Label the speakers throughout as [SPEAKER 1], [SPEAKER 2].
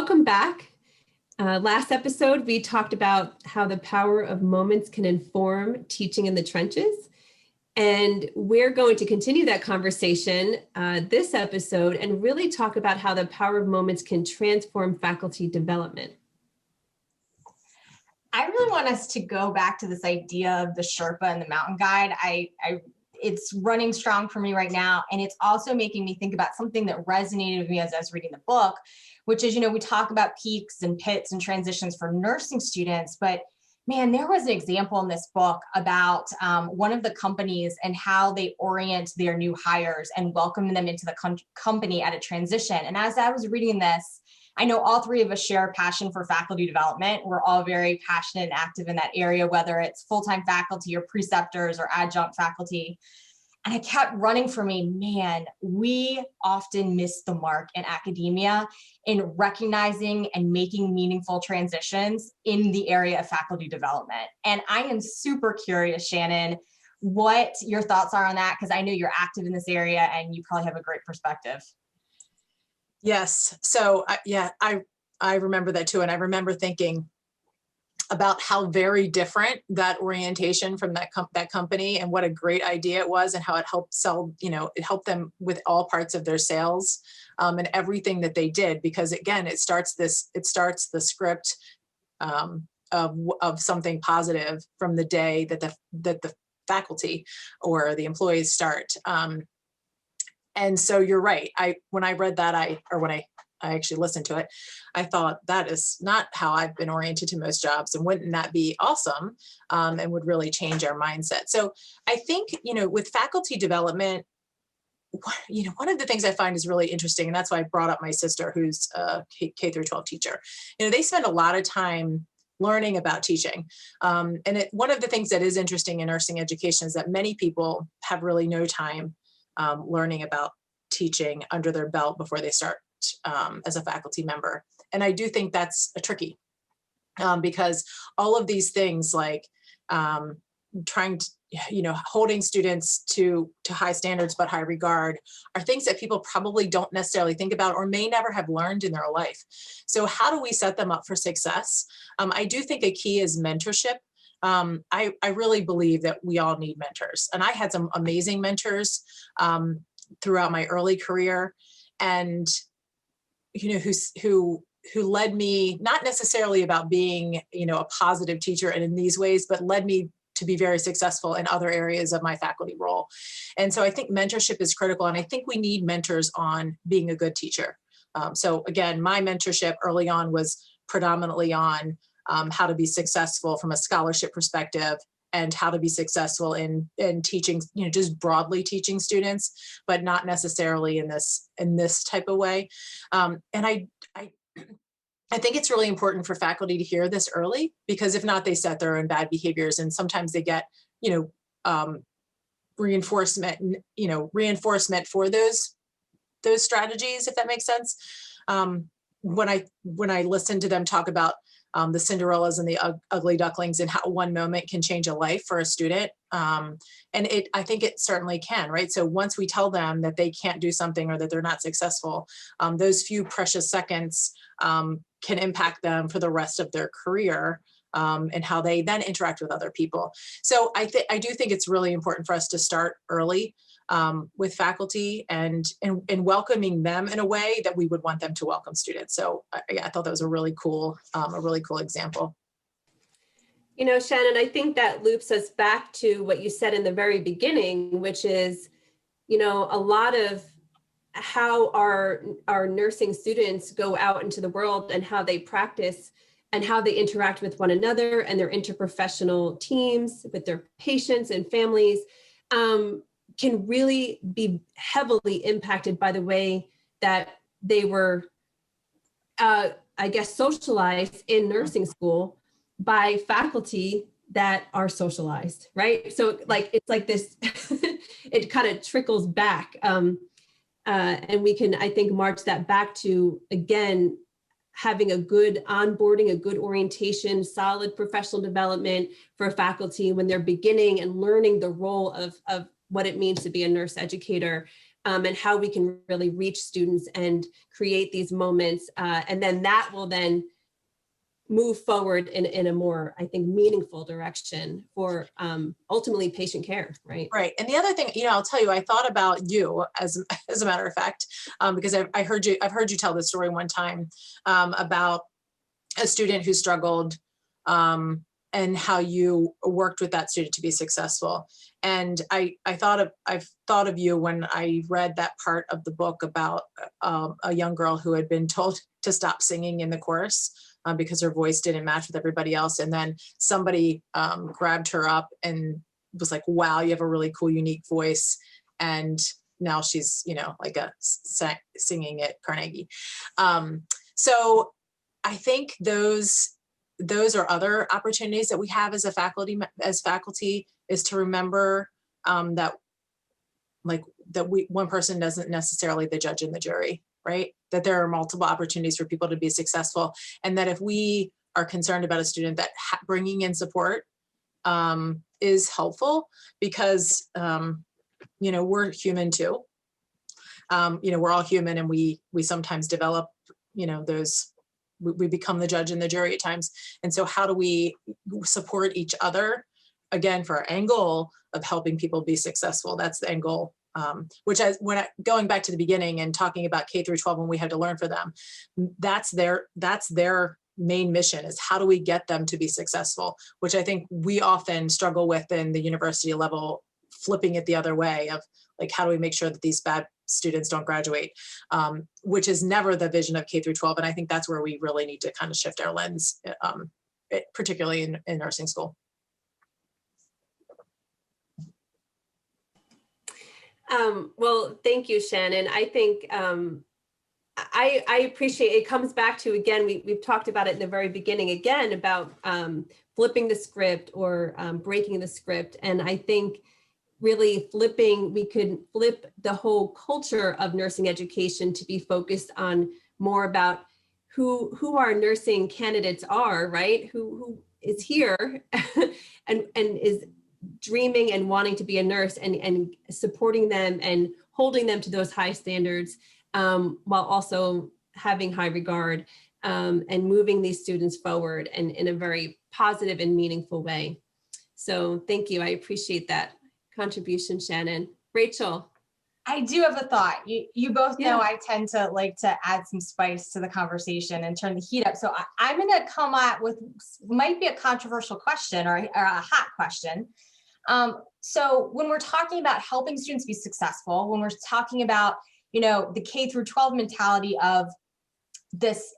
[SPEAKER 1] welcome back. Last episode, we talked about how the power of moments can inform teaching in the trenches. And we're going to continue that conversation this episode and really talk about how the power of moments can transform faculty development.
[SPEAKER 2] I really want us to go back to this idea of the Sherpa and the mountain guide. It's running strong for me right now. And it's also making me think about something that resonated with me as I was reading the book, which is, we talk about peaks and pits and transitions for nursing students, but man, there was an example in this book about one of the companies and how they orient their new hires and welcome them into the company at a transition. And as I was reading this, I know all three of us share a passion for faculty development. We're all very passionate and active in that area, whether it's full-time faculty or preceptors or adjunct faculty. And it kept running for me, man, we often miss the mark in academia in recognizing and making meaningful transitions in the area of faculty development. And I am super curious, Shannon, what your thoughts are on that, because I know you're active in this area and you probably have a great perspective.
[SPEAKER 3] Yes. So I remember that too. And I remember thinking about how very different that orientation from that company and what a great idea it was and how it helped sell, it helped them with all parts of their sales and everything that they did, because again, it starts the script of something positive from the day that the faculty or the employees start. And so you're right. When I read that, when I actually listened to it, I thought that is not how I've been oriented to most jobs. And wouldn't that be awesome? And would really change our mindset. So I think, with faculty development, one of the things I find is really interesting, and that's why I brought up my sister, who's a K-12 teacher. They spend a lot of time learning about teaching. And one of the things that is interesting in nursing education is that many people have really no time learning about teaching under their belt before they start as a faculty member. And I do think that's tricky because all of these things like trying to, holding students to high standards but high regard are things that people probably don't necessarily think about or may never have learned in their life. So how do we set them up for success? I do think a key is mentorship. I really believe that we all need mentors. And I had some amazing mentors throughout my early career, and who led me, not necessarily about being a positive teacher and in these ways, but led me to be very successful in other areas of my faculty role. And so I think mentorship is critical, and I think we need mentors on being a good teacher. So again, my mentorship early on was predominantly on how to be successful from a scholarship perspective and how to be successful in teaching, just broadly teaching students, but not necessarily in this type of way. And I think it's really important for faculty to hear this early, because if not, they set their own bad behaviors, and sometimes they get, reinforcement for those strategies, if that makes sense. When I listen to them talk about the Cinderellas and the ugly ducklings and how one moment can change a life for a student. And I think it certainly can, right? So once we tell them that they can't do something or that they're not successful, those few precious seconds can impact them for the rest of their career and how they then interact with other people. So I do think it's really important for us to start early with faculty and welcoming them in a way that we would want them to welcome students. So I thought that was a really cool example.
[SPEAKER 1] Shannon, I think that loops us back to what you said in the very beginning, which is, a lot of how our nursing students go out into the world and how they practice and how they interact with one another and their interprofessional teams with their patients and families can really be heavily impacted by the way that they were, socialized in nursing school by faculty that are socialized, right? So it's like this, it kind of trickles back. And we can, I think, march that back to, again, having a good onboarding, a good orientation, solid professional development for faculty when they're beginning and learning the role of what it means to be a nurse educator. and how we can really reach students and create these moments. And then that will then move forward in a more, I think, meaningful direction for ultimately patient care, right?
[SPEAKER 3] Right. And the other thing, I'll tell you, I thought about you as a matter of fact, because I've heard you tell this story one time about a student who struggled and how you worked with that student to be successful. And I've thought of you when I read that part of the book about a young girl who had been told to stop singing in the chorus because her voice didn't match with everybody else. And then somebody grabbed her up and was like, wow, you have a really cool, unique voice. And now she's, like singing at Carnegie. So I think those are other opportunities that we have as faculty is to remember that one person doesn't necessarily the judge and the jury, right? That there are multiple opportunities for people to be successful. And that if we are concerned about a student, that bringing in support is helpful because, we're human too. We're all human, and we sometimes develop, we become the judge and the jury at times. And so how do we support each other, again, for our end goal of helping people be successful? That's the end goal. Going back to the beginning and talking about K-12 when we had to learn for them, that's their main mission, is how do we get them to be successful, which I think we often struggle with in the university level, flipping it the other way of like, how do we make sure that these bad students don't graduate, which is never the vision of K-12. And I think that's where we really need to kind of shift our lens, particularly in nursing school.
[SPEAKER 1] Well, thank you, Shannon. I think I appreciate it. Comes back to, again, we've talked about it in the very beginning, again, about flipping the script or breaking the script. And I think really we could flip the whole culture of nursing education to be focused on more about who our nursing candidates are, right? Who is here and is dreaming and wanting to be a nurse, and supporting them and holding them to those high standards, while also having high regard, and moving these students forward and in a very positive and meaningful way. So thank you. I appreciate that contribution, Shannon. Rachel.
[SPEAKER 2] I do have a thought. You both know I tend to like to add some spice to the conversation and turn the heat up. So I'm going to come at with might be a controversial question or a hot question. So when we're talking about helping students be successful, when we're talking about, the K-12 mentality of this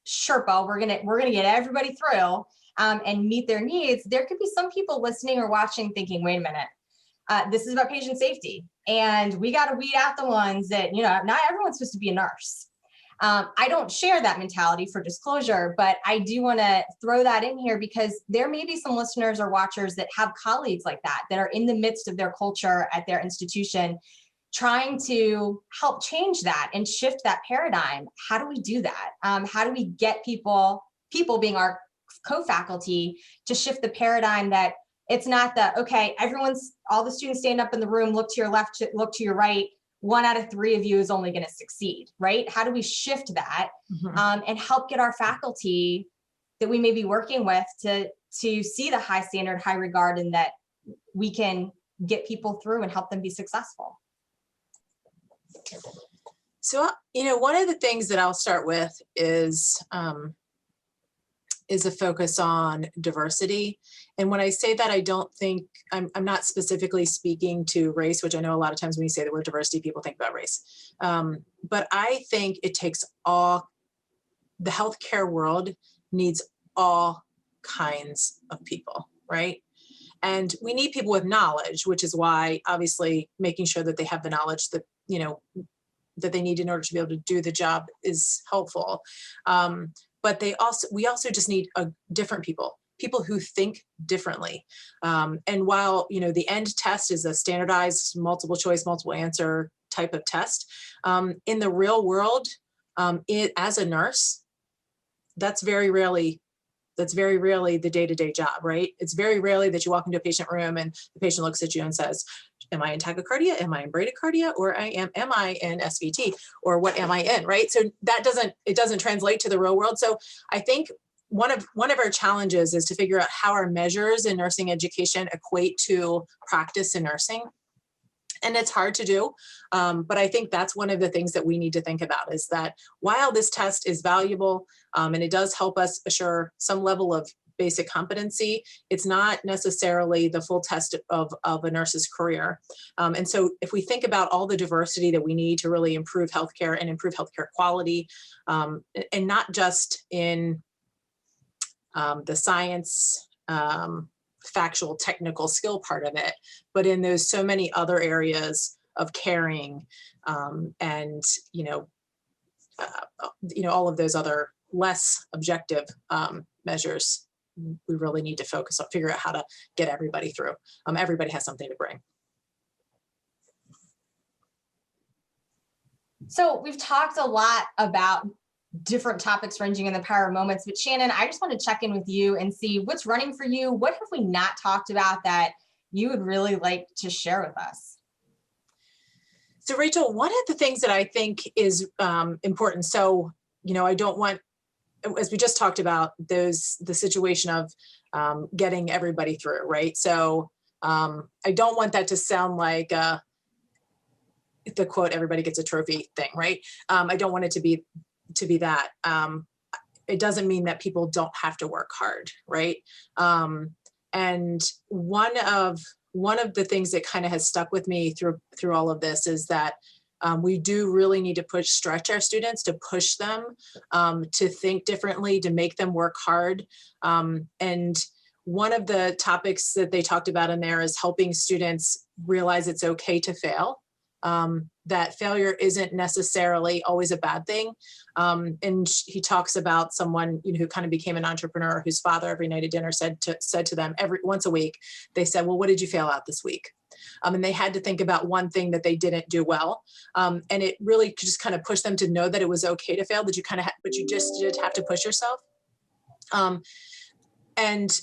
[SPEAKER 2] Sherpa, we're gonna get everybody through and meet their needs, there could be some people listening or watching thinking, wait a minute, this is about patient safety, and we got to weed out the ones that, not everyone's supposed to be a nurse. I don't share that mentality, for disclosure, but I do want to throw that in here because there may be some listeners or watchers that have colleagues like that are in the midst of their culture at their institution, trying to help change that and shift that paradigm. How do we do that? How do we get people being our co-faculty, to shift the paradigm that it's not that, okay, all the students stand up in the room, look to your left, look to your right, 1 out of 3 of you is only going to succeed, right? How do we shift that and help get our faculty that we may be working with to see the high standard, high regard, and that we can get people through and help them be successful?
[SPEAKER 3] So, one of the things that I'll start with is a focus on diversity. And when I say that, I don't think, I'm not specifically speaking to race, which I know a lot of times when you say the word diversity, people think about race. But I think it takes the healthcare world needs all kinds of people, right? And we need people with knowledge, which is why obviously making sure that they have the knowledge that, that they need in order to be able to do the job is helpful. But we also just need different people who think differently. And while, the end test is a standardized multiple choice, multiple answer type of test, in the real world, as a nurse, that's very rarely That's very rarely the day-to-day job, right? It's very rarely that you walk into a patient room and the patient looks at you and says, am I in tachycardia? Am I in bradycardia? Or am I in SVT? Or what am I in, right? So it doesn't translate to the real world. So I think one of our challenges is to figure out how our measures in nursing education equate to practice in nursing. And it's hard to do, but I think that's one of the things that we need to think about, is that while this test is valuable and it does help us assure some level of basic competency, it's not necessarily the full test of a nurse's career. And so if we think about all the diversity that we need to really improve healthcare and improve healthcare quality, and not just in the science, factual, technical skill part of it, but in those so many other areas of caring, and all of those other less objective measures, we really need to focus on, figure out how to get everybody through. Everybody has something to bring.
[SPEAKER 2] So we've talked a lot about different topics ranging in the power of moments, but Shannon, I just want to check in with you and see what's running for you. What have we not talked about that you would really like to share with us?
[SPEAKER 3] So Rachel, one of the things that I think is important, so, I don't want, as we just talked about, the situation of getting everybody through, right? So I don't want that to sound like the quote, everybody gets a trophy thing, right? I don't want it to be that. It doesn't mean that people don't have to work hard, right? And one of the things that kind of has stuck with me through all of this is that we do really need to stretch our students, to push them to think differently, to make them work hard. And one of the topics that they talked about in there is helping students realize it's okay to fail. That failure isn't necessarily always a bad thing. And he talks about someone who kind of became an entrepreneur, whose father every night at dinner said to them once a week, they said, well, what did you fail at this week? And they had to think about one thing that they didn't do well. And it really just kind of pushed them to know that it was okay to fail, that you kind of but you just did have to push yourself. And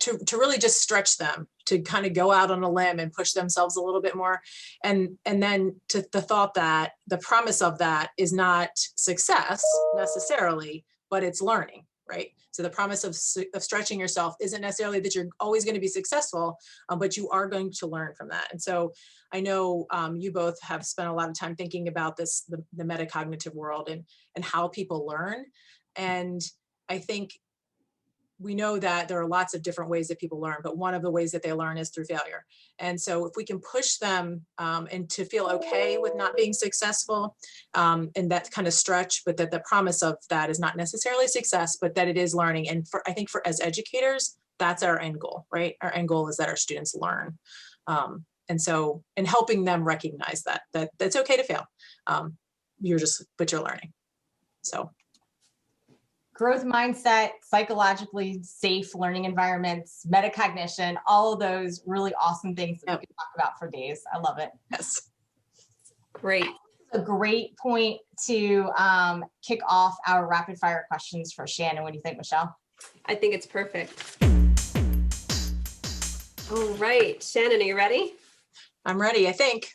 [SPEAKER 3] to really just stretch them, to kind of go out on a limb and push themselves a little bit more. And then to the thought that the promise of that is not success necessarily, but it's learning, right? So the promise of stretching yourself isn't necessarily that you're always going to be successful, but you are going to learn from that. And so I know you both have spent a lot of time thinking about this, the metacognitive world and how people learn. And I think we know that there are lots of different ways that people learn, but one of the ways that they learn is through failure. And so if we can push them and to feel okay with not being successful, and that kind of stretch, but that the promise of that is not necessarily success, but that it is learning. And I think as educators, that's our end goal, right? Our end goal is that our students learn. And so, and helping them recognize that that's okay to fail. But you're learning. So.
[SPEAKER 2] Growth mindset, psychologically safe learning environments, metacognition, all of those really awesome things that we can talk about for days. I love it.
[SPEAKER 3] Yes.
[SPEAKER 1] Great.
[SPEAKER 2] A great point to kick off our rapid fire questions for Shannon. What do you think, Michelle?
[SPEAKER 1] I think it's perfect. All right, Shannon, are you ready?
[SPEAKER 3] I'm ready, I think.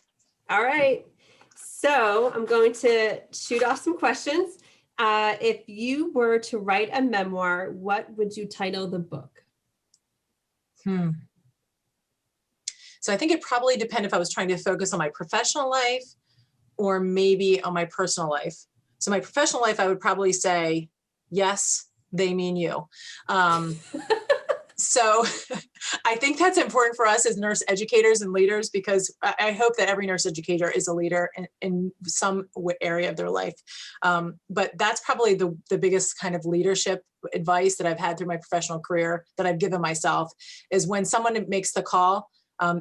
[SPEAKER 1] All right. So I'm going to shoot off some questions. If you were to write a memoir, what would you title the book?
[SPEAKER 3] So I think it probably depends if I was trying to focus on my professional life or maybe on my personal life. So my professional life, I would probably say, yes, they mean you. So I think that's important for us as nurse educators and leaders, because I hope that every nurse educator is a leader in some area of their life. But that's probably the biggest kind of leadership advice that I've had through my professional career that I've given myself, is when someone makes the call,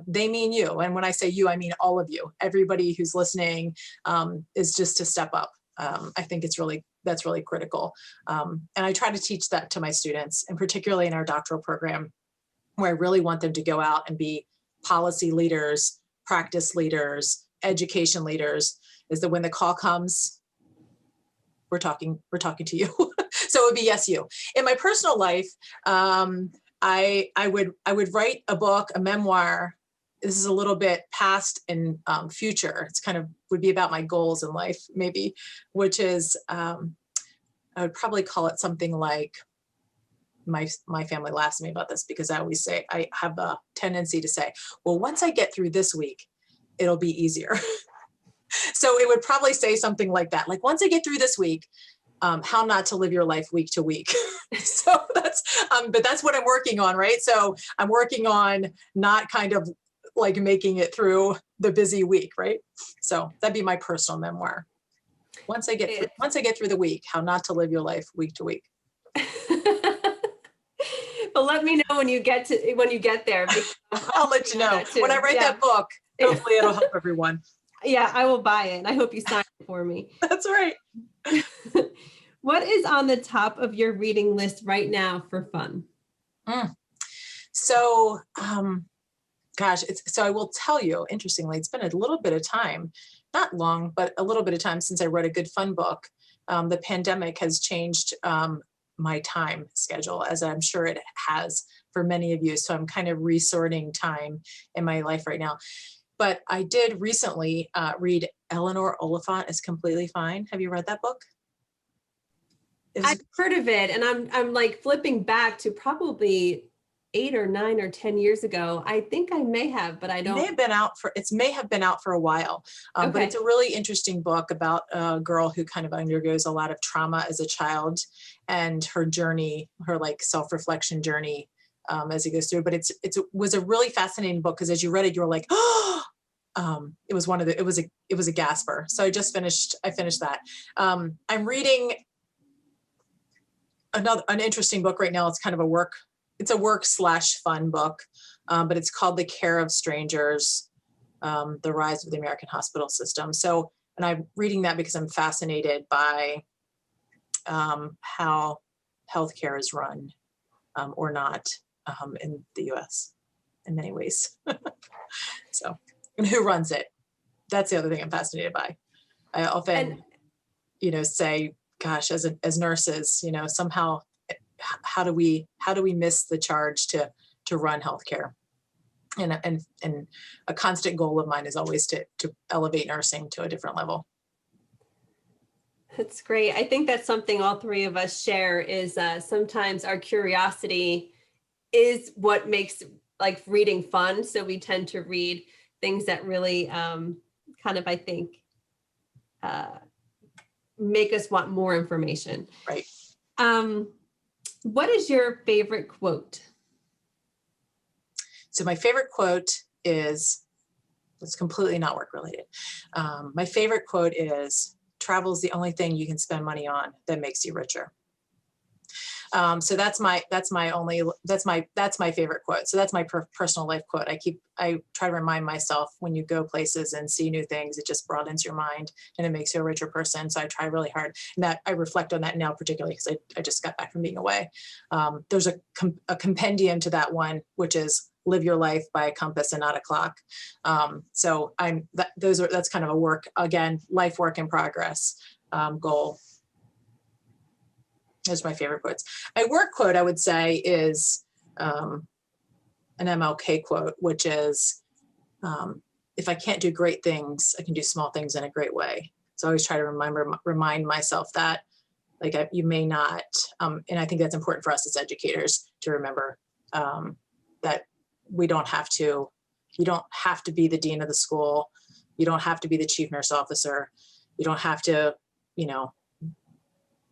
[SPEAKER 3] they mean you. And when I say you, I mean all of you. Everybody who's listening is just to step up. I think that's really critical. And I try to teach that to my students, and particularly in our doctoral program, where I really want them to go out and be policy leaders, practice leaders, education leaders, is that when the call comes, we're talking to you. So it would be yes, you. In my personal life, I would write a book, a memoir. This is a little bit past and future. It's kind of would be about my goals in life, maybe, which is I would probably call it something like, my family laughs at me about this because I always say, I have a tendency to say, well, once I get through this week, it'll be easier. So it would probably say something like that. Like, once I get through this week, how not to live your life week to week. So that's, but that's what I'm working on, right? So I'm working on not kind of like making it through the busy week, right? So that'd be my personal memoir. Once I get through the week, how not to live your life week to week.
[SPEAKER 1] Well, let me know when you get there.
[SPEAKER 3] I'll let you know when I write that book. Hopefully it'll help everyone.
[SPEAKER 1] Yeah, I will buy it. And I hope you sign it for me.
[SPEAKER 3] That's right.
[SPEAKER 1] What is on the top of your reading list right now for fun?
[SPEAKER 3] So, gosh, so I will tell you, interestingly, it's been a little bit of time, not long, but a little bit of time since I wrote a good fun book. The pandemic has changed my time schedule, as I'm sure it has for many of you. So I'm kind of resorting time in my life right now. But I did recently read Eleanor Oliphant is Completely Fine. Have you read that book?
[SPEAKER 1] I've heard of it, and I'm like flipping back to probably 8 or 9 or 10 years ago. I think I may have, but I don't.
[SPEAKER 3] It may have been out for a while,
[SPEAKER 1] Okay.
[SPEAKER 3] But it's a really interesting book about a girl who kind of undergoes a lot of trauma as a child, and her journey, her like self-reflection journey as it goes through. But it was a really fascinating book because as you read it, you were like, oh, it was a gasper. So I finished that. I'm reading an interesting book right now. It's kind of a work / fun book, but it's called The Care of Strangers, The Rise of the American Hospital System. So, and I'm reading that because I'm fascinated by how healthcare is run or not in the US in many ways. So, and who runs it? That's the other thing I'm fascinated by. I often, say, gosh, as nurses, somehow, how do we miss the charge to run healthcare? And a constant goal of mine is always to elevate nursing to a different level.
[SPEAKER 1] That's great. I think that's something all three of us share is sometimes our curiosity is what makes like reading fun. So we tend to read things that really kind of, I think, make us want more information.
[SPEAKER 3] Right.
[SPEAKER 1] What is your favorite quote?
[SPEAKER 3] So my favorite quote is, it's completely not work related. My favorite quote is, travel is the only thing you can spend money on that makes you richer. So that's my favorite quote. So that's my personal life quote. I try to remind myself when you go places and see new things, it just broadens your mind and it makes you a richer person. So I try really hard, and that I reflect on that now, particularly because I just got back from being away. There's a compendium to that one, which is live your life by a compass and not a clock. So that's kind of a life work in progress goal. Those are my favorite quotes. My work quote, I would say, is an MLK quote, which is, if I can't do great things, I can do small things in a great way. So I always try to remind myself that, like, you may not, and I think that's important for us as educators to remember that you don't have to be the dean of the school. You don't have to be the chief nurse officer. You don't have to,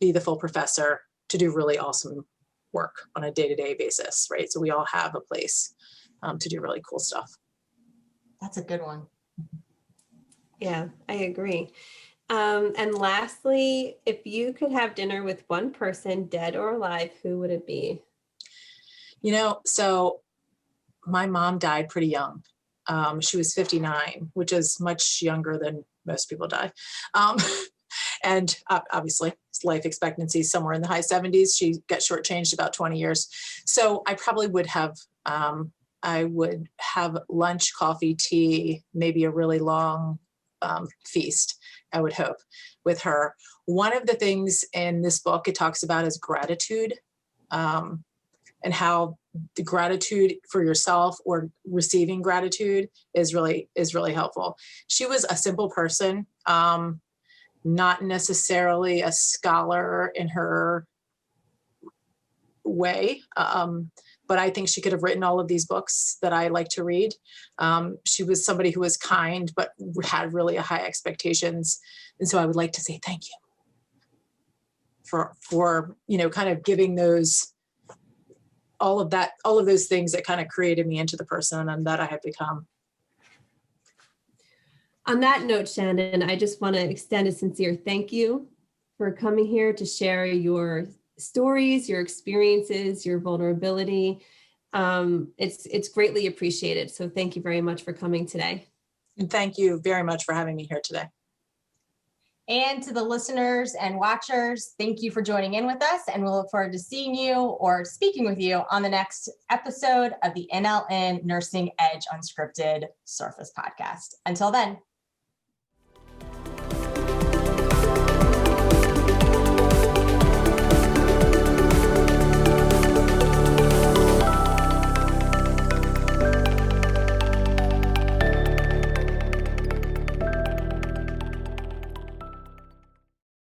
[SPEAKER 3] be the full professor to do really awesome work on a day-to-day basis, right? So we all have a place to do really cool stuff.
[SPEAKER 2] That's a good one.
[SPEAKER 1] Yeah, I agree. And lastly, if you could have dinner with one person, dead or alive, who would it be?
[SPEAKER 3] So my mom died pretty young. She was 59, which is much younger than most people die. And obviously life expectancy is somewhere in the high 70s. She got shortchanged about 20 years. So I probably would have, I would have lunch, coffee, tea, maybe a really long feast, I would hope, with her. One of the things in this book it talks about is gratitude, and how the gratitude for yourself or receiving gratitude is really helpful. She was a simple person, not necessarily a scholar in her way, but I think she could have written all of these books that I like to read. She was somebody who was kind, but had really high expectations. And so I would like to say thank you for kind of giving those, all of those things that kind of created me into the person and that I have become.
[SPEAKER 1] On that note, Shannon, I just want to extend a sincere thank you for coming here to share your stories, your experiences, your vulnerability. It's greatly appreciated. So thank you very much for coming today.
[SPEAKER 3] And thank you very much for having me here today.
[SPEAKER 2] And to the listeners and watchers, thank you for joining in with us, and we'll look forward to seeing you or speaking with you on the next episode of the NLN Nursing Edge Unscripted Surface podcast. Until then.